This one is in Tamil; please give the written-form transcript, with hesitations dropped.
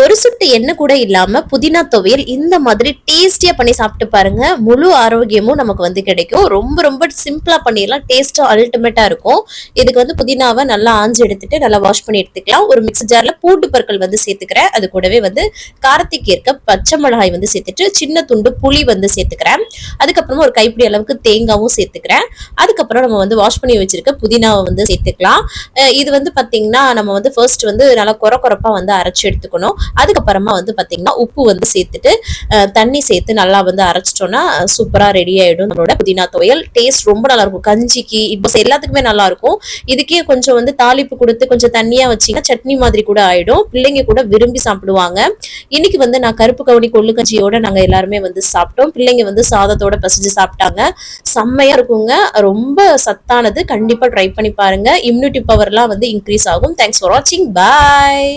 ஒரு சொட்டு எண்ணெய் கூட இல்லாம புதினா துவையல் இந்த மாதிரி டேஸ்டியா பண்ணி சாப்பிட்டு பாருங்க. முழு ஆரோக்கியமும் நமக்கு வந்து கிடைக்கும். ரொம்ப ரொம்ப சிம்பிளா பண்ணிடலாம். டேஸ்டும் அல்டிமேட்டா இருக்கும். இதுக்கு வந்து புதினாவை நல்லா ஆஞ்சு எடுத்துட்டு நல்லா வாஷ் பண்ணி எடுத்துக்கலாம். ஒரு மிக்ஸி ஜார்ல பூண்டு பற்கள் வந்து சேர்த்துக்கிறேன். அது கூடவே வந்து காரத்துக்கு ஏற்க பச்சை மிளகாய் வந்து சேர்த்துட்டு சின்ன துண்டு புளி வந்து சேர்த்துக்கிறேன். அதுக்கப்புறமா ஒரு கைப்பிடி அளவுக்கு தேங்காவும் சேர்த்துக்கிறேன். அதுக்கப்புறம் நம்ம வந்து வாஷ் பண்ணி வச்சிருக்க புதினாவை வந்து சேர்த்துக்கலாம். இது வந்து பாத்தீங்கன்னா நம்ம வந்து ஃபர்ஸ்ட் வந்து நல்லா கொரப்பா வந்து அரைச்சு எடுத்துக்கணும். அதுக்கப்புறமா வந்து பாத்தீங்கன்னா உப்பு வந்து சேர்த்துட்டு தண்ணி சேர்த்து நல்லா வந்து அரைச்சிட்டோம்னா சூப்பரா ரெடி ஆயிடும் நம்மளோட புதினா துவையல். டேஸ்ட் ரொம்ப நல்லா இருக்கும். கஞ்சிக்கு இப்போ எல்லாத்துக்குமே நல்லா இருக்கும். இதுக்கே கொஞ்சம் வந்து தாளிப்பு கொடுத்து கொஞ்சம் தண்ணியா வச்சீங்கன்னா சட்னி மாதிரி கூட ஆயிடும். பிள்ளைங்க கூட விரும்பி சாப்பிடுவாங்க. இன்னைக்கு வந்து நான் கருப்பு கவுனி கொள்ளு கஞ்சியோட நாங்க எல்லாருமே வந்து சாப்பிட்டோம். பிள்ளைங்க வந்து சாதத்தோட பசைஞ்சு சாப்பிட்டாங்க. செம்மையா இருக்குங்க. ரொம்ப சத்தானது. கண்டிப்பா ட்ரை பண்ணி பாருங்க. இம்யூனிட்டி பவர்லாம் வந்து இன்க்ரீஸ் ஆகும். தேங்க்ஸ் ஃபார் வாட்சிங். பாய்.